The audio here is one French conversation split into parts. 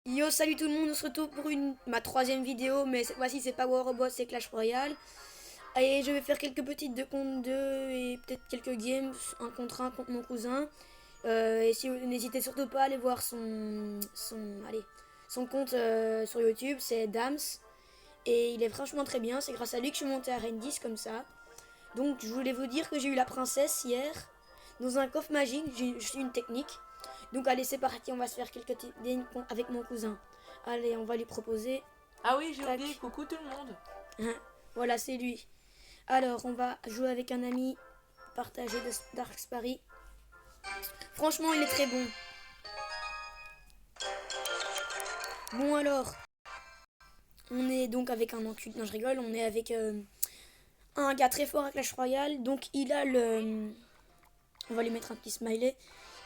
Yo, salut tout le monde, on se retrouve pour ma troisième vidéo, mais cette fois-ci c'est pas War Robot, c'est Clash Royale. Et je vais faire quelques petites 2 contre 2 et peut-être quelques games, un contre un contre mon cousin. Et si n'hésitez surtout pas à aller voir son compte sur YouTube, c'est Dams. Et il est franchement très bien, c'est grâce à lui que je suis monté à Reine 10 comme ça. Donc je voulais vous dire que j'ai eu la princesse hier, dans un coffre magique, j'ai juste une technique. Donc allez, c'est parti, on va se faire quelques games avec mon cousin. Allez, on va lui proposer. Ah oui, j'ai Tac. oublié, coucou tout le monde. Voilà, c'est lui. Alors, on va jouer avec un ami partagé de Dark Paris. Franchement, il est très bon. Bon alors, on est donc avec un enculé. Non, je rigole, on est avec un gars très fort à Clash Royale. Donc il a le... On va lui mettre un petit smiley.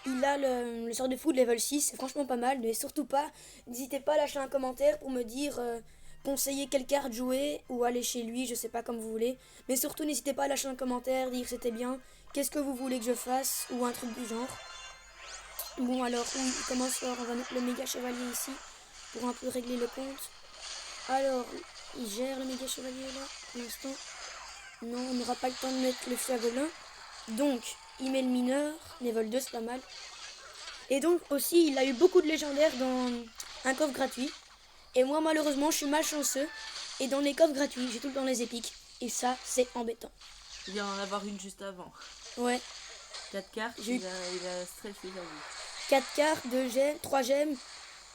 Il a le sort de foot level 6, c'est franchement pas mal, mais surtout pas, n'hésitez pas à lâcher un commentaire pour me dire conseiller quelle carte jouer ou aller chez lui, je sais pas comme vous voulez. Mais surtout n'hésitez pas à lâcher un commentaire, dire c'était bien, qu'est-ce que vous voulez que je fasse ou un truc du genre. Bon alors, oui, il commence fort, on va mettre le méga chevalier ici pour un peu régler le compte. Alors, il gère le méga chevalier là, pour l'instant. Non, on n'aura pas le temps de mettre le javelin. Donc, il met le mineur, level 2 c'est pas mal. Et donc aussi, il a eu beaucoup de légendaires dans un coffre gratuit. Et moi, malheureusement, je suis malchanceux. Et dans les coffres gratuits, j'ai tout le temps les épiques. Et ça, c'est embêtant. Il vient en avoir une juste avant. Ouais. 4 cartes, il a stressé la vie. 4 cartes, 2 gemmes, 3 gemmes.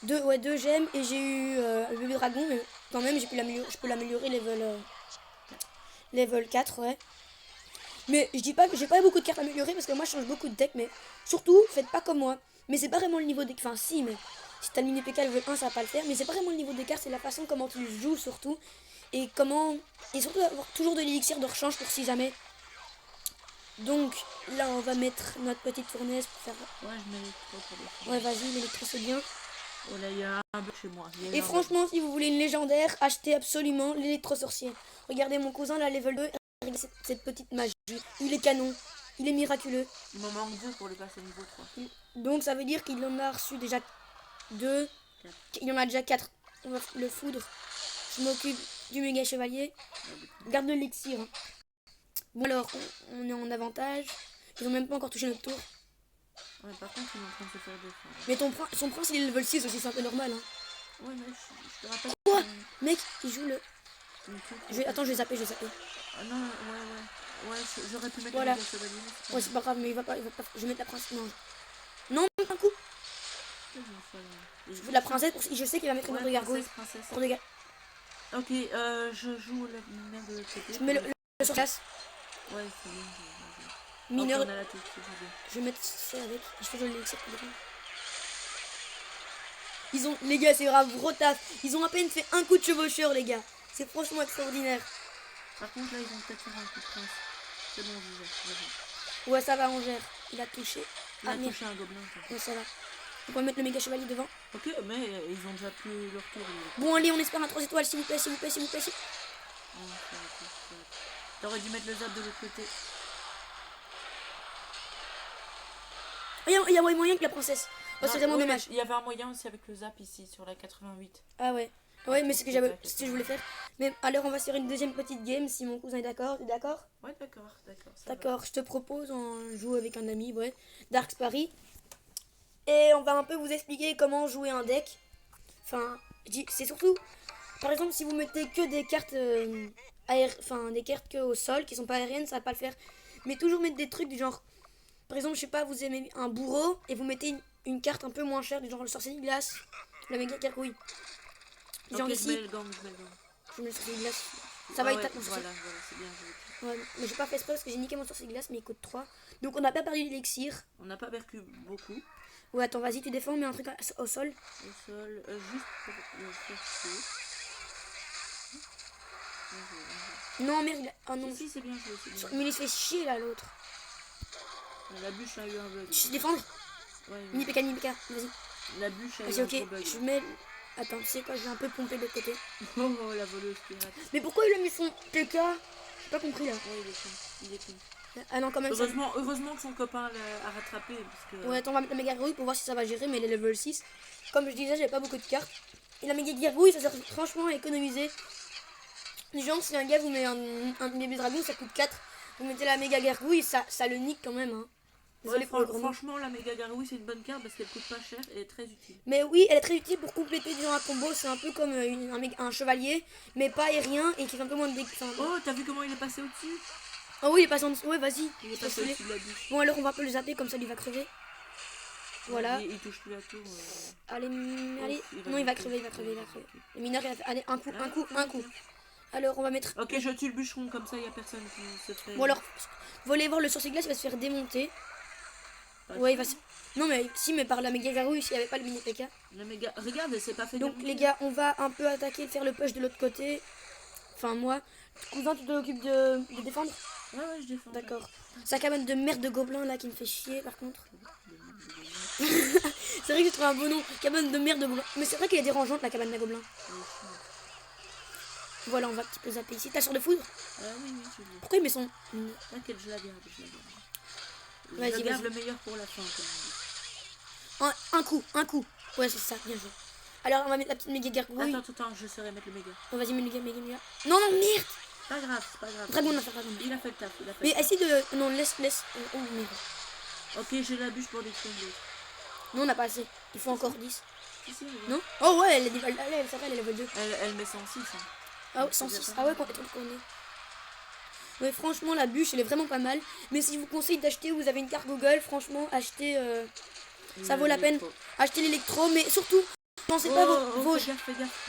2 gemmes. Et j'ai eu le bébé dragon. Mais quand même, je peux l'améliorer level 4, ouais. Mais je dis pas que j'ai pas beaucoup de cartes améliorées parce que moi je change beaucoup de deck, mais surtout faites pas comme moi. Mais c'est pas vraiment le niveau des... Enfin si, mais si t'as le mini PK level 1 ça va pas le faire. Mais c'est pas vraiment le niveau des cartes, c'est la façon comment tu joues surtout. Et comment... Et surtout avoir toujours de l'élixir de rechange pour si jamais. Donc là on va mettre notre petite fournaise pour faire... Ouais, je mets l'électro pour les Ouais vas-y, l'électro c'est bien. Oh là, il y a un bug chez moi. Et franchement si vous voulez une légendaire, achetez absolument l'électro sorcier. Regardez mon cousin là level 2, cette petite magie. Il est canon, il est miraculeux. Il m'en manque 2 pour le passer niveau 3. Donc ça veut dire qu'il en a reçu déjà 2. Il en a déjà 4. On va le foudre. Je m'occupe du méga chevalier. Garde l'élixir. Hein. Bon alors, on est en avantage. Ils ont même pas encore touché notre tour. Ouais, par contre, il est en train de se faire défendre. Mais son prince il est level 6 aussi, c'est un peu normal. Hein. Ouais, mais je te rappelle. Quoi mec, il joue le... Attends, je vais zapper. Ah non, ouais, j'aurais pu mettre voilà. le chevalier. Ouais, c'est pas grave, mais il va pas... Je vais mettre la princesse. Non, non, un coup. Je veux la princesse, je sais qu'il va mettre une autre gargouille. Ok, je joue la mineur de l'autre côté. Je mets le sur place. Ouais, c'est bien. Mineur. Okay, on a la touche, je vais mettre ça avec. Je fais de l'élixir pour le Ils ont, les gars, c'est grave gros taf. Ils ont à peine fait un coup de chevaucheur, les gars. C'est franchement extraordinaire. Par contre, là, ils vont peut-être faire un coup de prince. C'est bon, je gère. Ouais, ça va, on gère. Il a touché. Il a touché un gobelin. Ouais, ça va. On va mettre le méga chevalier devant. Ok, mais ils ont déjà plus leur tour. Bon, allez, on espère un 3 étoiles, s'il vous plaît. T'aurais dû mettre le zap de l'autre côté. Il y a moyen que la princesse. Oh, c'est vraiment dommage. Il y avait un moyen aussi avec le zap ici sur la 88. Ah ouais. Ouais, mais c'est ce que je voulais faire. Mais alors, on va se faire une deuxième petite game si mon cousin est d'accord. T'es d'accord? Ouais, d'accord. D'accord, je te propose, on joue avec un ami, ouais. Dark Paris. Et on va un peu vous expliquer comment jouer un deck. Enfin, c'est surtout, par exemple, si vous mettez que des cartes des cartes que au sol, qui sont pas aériennes, ça va pas le faire. Mais toujours mettre des trucs du genre, par exemple, je sais pas, vous aimez un bourreau et vous mettez une carte un peu moins chère, du genre le sorcier de glace, la méga cargouille. Genre ici, je mets le sorcier de glace. Ça va, il tape mon sorcier. Voilà, c'est bien. Ouais, mais j'ai pas fait exprès parce que j'ai niqué mon sorcier de glace, mais il coûte 3. Donc on n'a pas perdu l'élixir. On n'a pas perdu beaucoup. Ouais, attends, vas-y, tu défends, mets un truc au sol. Au sol, juste pour le faire chier. Non, merde, oh non. Si, c'est bien joué, Mais il se fait chier là, l'autre. La bûche a eu un bug. Tu défends. Ouais. Mini PK, vas-y. La bûche a eu un gros bug. Je mets... Attends, tu sais quoi, je vais un peu pomper de l'autre côté. Oh, la voleuse pirate. Mais pourquoi il a mis son PK? J'ai pas compris là. Ouais, il est con. Ah non, quand même, ça... Heureusement que son copain l'a rattrapé. Parce que... Ouais, attends, on va mettre la méga gargouille pour voir si ça va gérer, mais elle est level 6. Comme je disais, j'avais pas beaucoup de cartes. Et la méga gargouille, ça sert franchement à économiser. Genre, si un gars vous met un bébé dragon, ça coûte 4. Vous mettez la méga gargouille, ça le nique quand même. Hein. Désolé Ouais, pour le gros mot. franchement, la méga gargouille, c'est une bonne carte parce qu'elle coûte pas cher et est très utile. Mais oui, elle est très utile pour compléter disons, un combo. C'est un peu comme un chevalier, mais pas aérien et qui fait un peu moins de dégâts. Oh, t'as vu comment il est passé au-dessus? Oh oui, il est passé en dessous. Ouais, vas-y. Il est passé au-dessus de la bûche. Bon, alors on va un peu le zapper, comme ça lui va crever. Voilà. Il touche plus la tour. Allez, allez. Il Non, il va crever. Le mineur, il a fait. Allez, un coup. Alors, on va mettre. Ok, je tue le bûcheron, comme ça, il n'y a personne qui se fait. Bon, alors, vous allez voir le sorcier glace, il va se faire démonter. Ouais, il va se. Non, mais si, mais par la méga gargouille, s'il n'y avait pas le mini PK. Regarde, c'est pas fait. Donc, les gars, on va un peu attaquer, faire le push de l'autre côté. Enfin, moi. Cousin, tu t'occupes de défendre? Ouais, je défends. D'accord. Sa cabane de merde de gobelin là qui me fait chier par contre. C'est vrai que j'ai trouvé un beau nom. Cabane de merde de gobelin. Mais c'est vrai qu'elle est dérangeante la cabane de gobelin. Voilà, on va un petit peu zapper ici. T'as sur de foudre? Oui, je l'ai. Pourquoi il met son. T'inquiète, je la garde. Vas-y, je garde le meilleur pour la fin. Comme un coup. Ouais, c'est ça, bien joué. Alors, on va mettre la petite méga gargouille. Attends, je saurais mettre le méga. Oh, vas-y, méga. Non, merde! Pas grave, c'est pas grave. Dragon. Il a fait le taf. Mais essaye de. Non, laisse. Oh, merde. Ok, j'ai la bûche pour détruire l'autre. Non, on n'a pas assez. Il faut encore 10. Si, non? Oh, ouais, elle est level 2. Elle met 106. Hein. Ah, 106. Ah, ouais, quand on est. Ouais, franchement, la bûche, elle est vraiment pas mal. Mais si je vous conseille d'acheter, vous avez une carte Google, franchement, achetez. Ça vaut la peine. Achetez l'électro, mais surtout,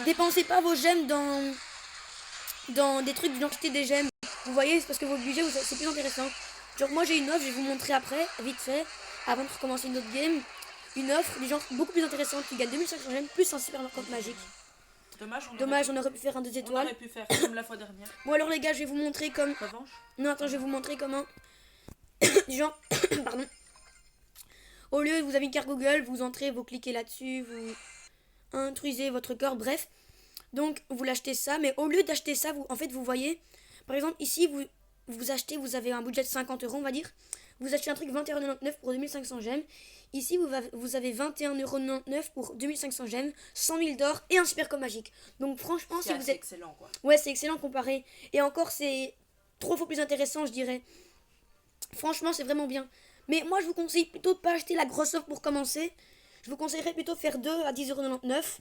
dépensez pas vos gemmes dans des trucs du genre acheter des gemmes. Vous voyez, c'est parce que vos budgets, c'est plus intéressant. Genre, moi j'ai une offre, je vais vous montrer après, vite fait, avant de recommencer une autre game. Une offre du genre beaucoup plus intéressante qui gagne 2500 gemmes plus un super compte magique. Dommage, on aurait pu faire un 2 étoiles. On aurait pu faire comme la fois dernière. Bon, alors les gars, je vais vous montrer comme. Revanche. Non, attends, je vais vous montrer comment. Du genre. Pardon. Au lieu, vous avez une carte Google, vous entrez, vous cliquez là-dessus, vous intrusez votre corps, bref. Donc, vous l'achetez ça, mais au lieu d'acheter ça, vous voyez, par exemple, ici, vous achetez, vous avez un budget de 50 € on va dire. Vous achetez un truc 21,99 pour 2500 gemmes. Ici, vous avez 21,99 pour 2500 gemmes, 100 000 d'or et un super com magique. Donc, franchement, si vous êtes. C'est excellent, quoi. Ouais, c'est excellent comparé. Et encore, c'est 3 fois plus intéressant, je dirais. Franchement, c'est vraiment bien. Mais moi, je vous conseille plutôt de pas acheter la grosse offre pour commencer. Je vous conseillerais plutôt de faire 2 à 10,99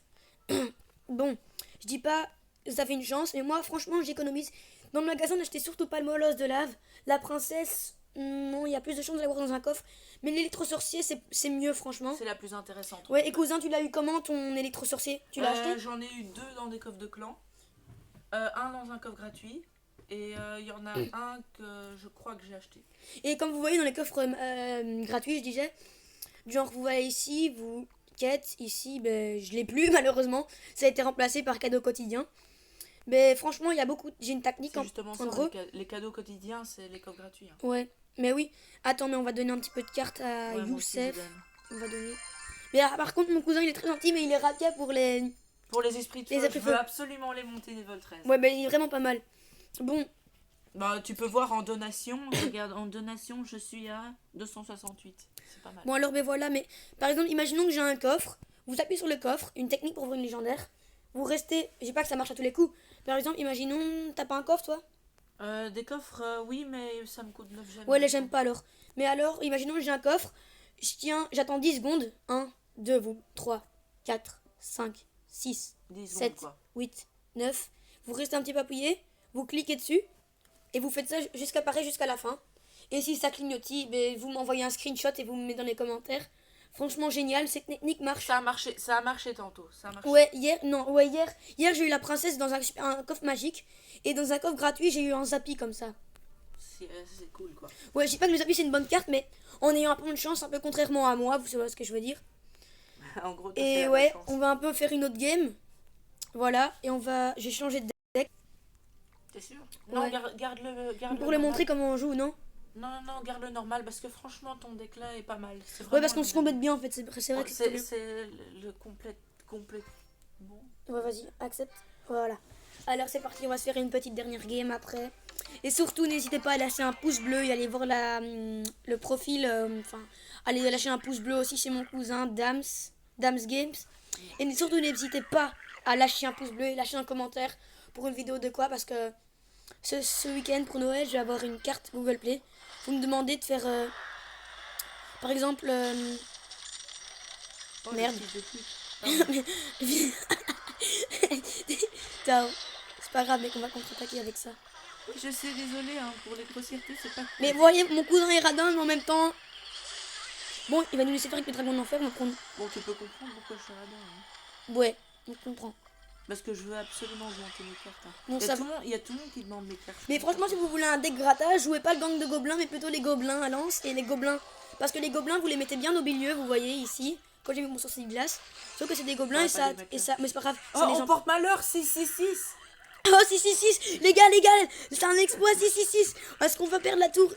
€. Bon, je dis pas, ça fait une chance, mais moi, franchement, j'économise. Dans le magasin, n'achetez surtout pas le molosse de lave. La princesse, non, il y a plus de chances de l'avoir dans un coffre. Mais l'électro-sorcier, c'est mieux, franchement. C'est la plus intéressante. Ouais, et cousin, tu l'as eu comment ton électro-sorcier? Tu l'as acheté? J'en ai eu 2 dans des coffres de clan. Un dans un coffre gratuit. Et il y en a un que je crois que j'ai acheté. Et comme vous voyez dans les coffres gratuits, je disais, genre vous voyez ici, vous quête, ici, ben, je l'ai plus malheureusement. Ça a été remplacé par cadeau quotidien. Mais franchement, il y a beaucoup. J'ai une technique justement en gros. Les cadeaux quotidiens, c'est les coffres gratuits. Hein. Ouais, mais oui. Attends, mais on va donner un petit peu de cartes à Youssef. On va donner. Mais par contre, mon cousin il est très gentil, mais il est radia pour les. Pour les esprits de feu, je veux absolument les monter niveau 13. Ouais, mais il est vraiment pas mal. Bon. Bah, tu peux voir en donation. Regarde, en donation, je suis à 268. C'est pas mal. Bon, alors, ben voilà. Mais par exemple, imaginons que j'ai un coffre. Vous appuyez sur le coffre, une technique pour ouvrir une légendaire. Vous restez. Je dis pas que ça marche à tous les coups. Par exemple, imaginons. T'as pas un coffre, toi? Des coffres, oui, mais ça me coûte 9 gemmes. Ouais, les j'aime pas alors. Mais alors, imaginons que j'ai un coffre. J'attends 10 secondes. 1, 2, 3, 4, 5, 6, 7, 8, 9. Vous restez un petit peu appuyé. Vous cliquez dessus. Et vous faites ça jusqu'à la fin. Et si ça clignote, ben, vous m'envoyez un screenshot et vous me mettez dans les commentaires. Franchement, génial. Cette technique marche. Ça a marché tantôt. Ça a marché. Ouais, hier j'ai eu la princesse dans un coffre magique. Et dans un coffre gratuit, j'ai eu un Zappi comme ça. C'est cool, quoi. Ouais, je dis pas que le Zappi c'est une bonne carte, mais en ayant un peu de chance, un peu contrairement à moi, vous savez ce que je veux dire. En gros, et ouais, on va un peu faire une autre game. Voilà, et j'ai changé de deck. T'es sûr? Non, ouais. Garde pour le montrer comment on joue, non? Non, garde le normal parce que franchement ton deck là est pas mal. Ouais, parce qu'on se complète bien en fait, c'est vrai que c'est le complet. Bon. Ouais, vas-y, accepte. Voilà. Alors c'est parti, on va se faire une petite dernière game après. Et surtout, n'hésitez pas à lâcher un pouce bleu et aller voir le profil. Enfin, allez lâcher un pouce bleu aussi chez mon cousin Dams Games. Et surtout, n'hésitez pas à lâcher un pouce bleu et lâcher un commentaire pour une vidéo de quoi. Parce que ce week-end, pour Noël, je vais avoir une carte Google Play. Vous me demandez de faire, par exemple... Oh, merde. le fils de pute. Ciao. C'est pas grave, mec, on va contre-attaquer avec ça. Je sais, désolé, hein, pour les grossièretés, c'est pas cool. Mais vous voyez, mon cousin est radin, mais en même temps... Bon, il va nous laisser faire avec le dragon d'enfer, on va prendre... Bon, tu peux comprendre pourquoi je suis radin. Hein. Ouais, on comprend. Parce que je veux absolument augmenter mes cartes. Hein. Bon, Il y ça... a tout le monde qui demande mes cartes. Mais franchement, si vous voulez un deck grattage, jouez pas le gang de gobelins, mais plutôt les gobelins à lance et les gobelins. Parce que les gobelins, vous les mettez bien au milieu, vous voyez ici. Quand j'ai mis mon sourcil de glace. Sauf que c'est des gobelins et ça, mais c'est pas grave. Oh, on porte malheur, 666. Oh, 666. Les gars, c'est un exploit, 666. Est-ce qu'on va perdre la tour?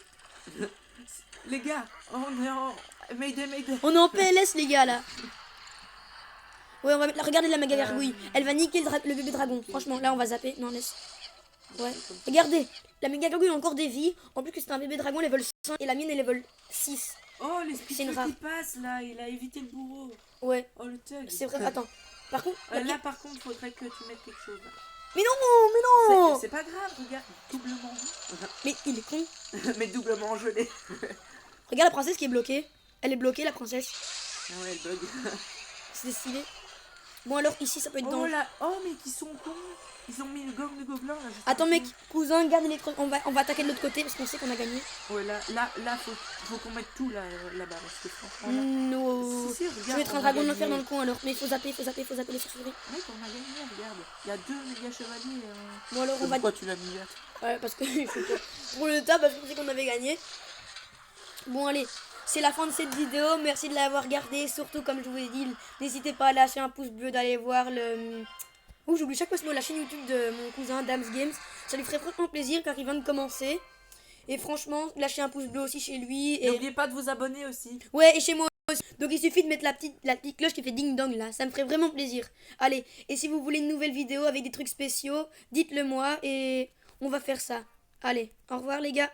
Les gars, on est en... Mayday. On est en PLS, les gars, là. Ouais, on va mettre... Regardez la méga gargouille. Elle va niquer le bébé dragon. Franchement, là, on va zapper. Non, laisse. Ouais. Regardez, la méga gargouille a encore des vies. En plus que c'est un bébé dragon level 5 et la mienne est level 6. Oh, l'esprit C'est une qui rare. passe, là. Il a évité le bourreau. Ouais, Oh, le thug. c'est vrai. Attends. Par contre... Là, par contre, faudrait que tu mettes quelque chose. Mais non. C'est pas grave, regarde. Doublement. Mais il est con. Mais doublement gelé. Regarde la princesse qui est bloquée. Elle est bloquée, la princesse. Ah ouais, elle bug. C'est stylé. Bon, alors ici, ça peut être Oh dangereux. là, oh mais qui sont cons. Ils ont mis le gang de gobelins là. Attends, mec, cousin, garde les trucs. On va attaquer de l'autre côté parce qu'on sait qu'on a gagné. Ouais, là, faut qu'on mette tout là-bas. Parce que franchement, là. No. Si, regarde, Je vais mettre un on a dragon de gagné. l'enfer dans le coin alors. Mais il faut zapper les sorcelleries. Mec, on a gagné, regarde. Il y a 2 méga chevaliers. Bon, alors on va. Pourquoi tu l'as mis verte? Ouais, parce que il faut pas. Pour le tas, parce qu'on sait qu'on avait gagné. Bon, allez. C'est la fin de cette vidéo. Merci de l'avoir regardée. Surtout, comme je vous ai dit, n'hésitez pas à lâcher un pouce bleu, d'aller voir le. Oh, j'oublie chaque fois ce mot, la chaîne YouTube de mon cousin Dams Games. Ça lui ferait franchement plaisir car il vient de commencer. Et franchement, lâchez un pouce bleu aussi chez lui. Et... N'oubliez pas de vous abonner aussi. Ouais, et chez moi aussi. Donc il suffit de mettre la petite cloche qui fait ding dong là. Ça me ferait vraiment plaisir. Allez, et si vous voulez une nouvelle vidéo avec des trucs spéciaux, dites-le moi et on va faire ça. Allez, au revoir les gars.